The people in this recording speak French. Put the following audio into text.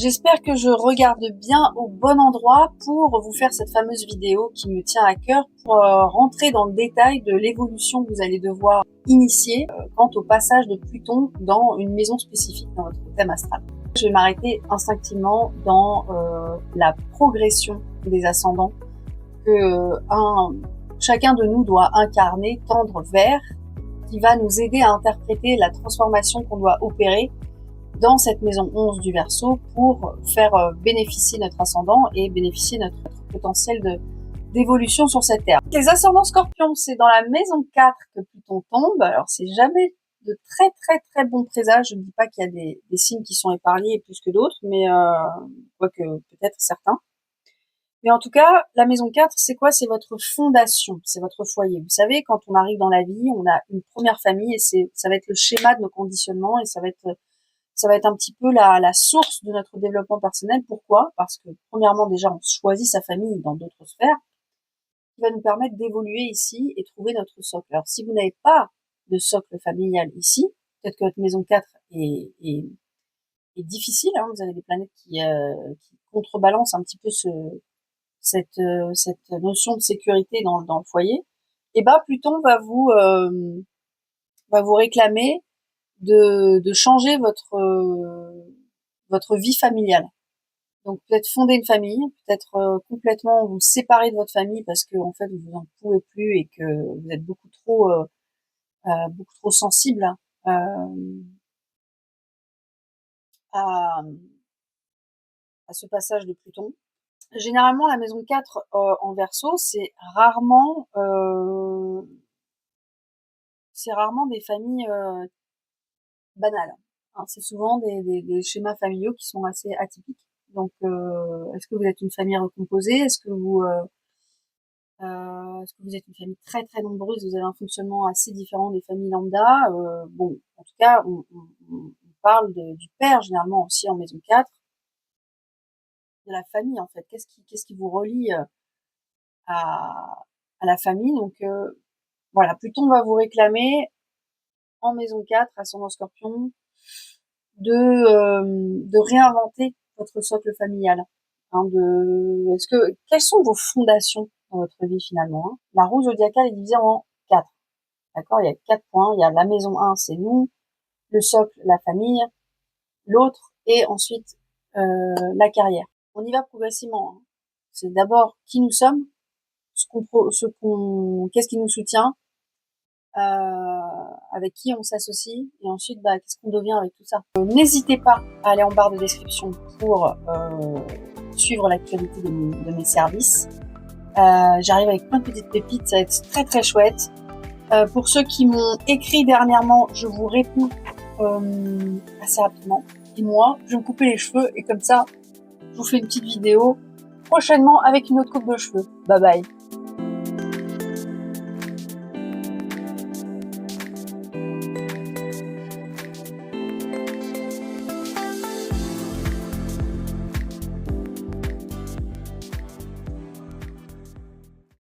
J'espère que je regarde bien au bon endroit pour vous faire cette fameuse vidéo qui me tient à cœur pour rentrer dans le détail de l'évolution que vous allez devoir initier quant au passage de Pluton dans une maison spécifique dans votre thème astral. Je vais m'arrêter instinctivement dans la progression des ascendants que chacun de nous doit incarner, tendre vers, qui va nous aider à interpréter la transformation qu'on doit opérer dans cette maison 11 du Verseau pour faire bénéficier notre ascendant et bénéficier notre potentiel d'évolution sur cette terre. Les ascendants scorpions, c'est dans la maison 4 que Pluton tombe. Alors c'est jamais de très bons présages. Je ne dis pas qu'il y a des signes qui sont épargnés plus que d'autres, mais quoique peut-être certains. Mais en tout cas, la maison 4, c'est quoi? C'est votre fondation, c'est votre foyer. Vous savez, quand on arrive dans la vie, on a une première famille et ça va être le schéma de nos conditionnements et ça va être un petit peu la source de notre développement personnel. Pourquoi? Parce que premièrement, déjà, on choisit sa famille dans d'autres sphères, qui va nous permettre d'évoluer ici et trouver notre socle. Alors, si vous n'avez pas de socle familial ici, peut-être que votre maison 4 est difficile, hein, vous avez des planètes qui contrebalancent un petit peu cette notion de sécurité dans le foyer, et ben Pluton va vous réclamer de changer votre vie familiale. Donc peut-être fonder une famille, peut-être complètement vous séparer de votre famille parce que en fait vous en pouvez plus et que vous êtes beaucoup trop sensible à ce passage de Pluton. Généralement, la maison 4 en Verseau, c'est rarement des familles banales. Hein, c'est souvent des schémas familiaux qui sont assez atypiques. Donc, est-ce que vous êtes une famille recomposée? Est-ce que vous êtes une famille très nombreuse? Vous avez un fonctionnement assez différent des familles lambda. Bon, en tout cas, on parle du père généralement aussi en maison 4, de la famille en fait. Qu'est-ce qui vous relie à la famille? Donc voilà, Pluton va vous réclamer en maison 4, ascendant Scorpion, de réinventer votre socle familial. Hein, quelles sont vos fondations dans votre vie finalement, hein? La roue zodiacale est divisée en 4. D'accord? Il y a 4 points. Il y a la maison 1, c'est nous, le socle, la famille, l'autre, et ensuite la carrière. On y va progressivement, hein. C'est d'abord qui nous sommes, qu'est-ce qui nous soutient, avec qui on s'associe, et ensuite qu'est-ce qu'on devient avec tout ça. N'hésitez pas à aller en barre de description pour suivre l'actualité de mes services. J'arrive avec plein de petites pépites, ça va être très chouette. Pour ceux qui m'ont écrit dernièrement, je vous réponds assez rapidement. Et moi, je vais me couper les cheveux et comme ça, je vous fais une petite vidéo prochainement avec une autre coupe de cheveux. Bye bye.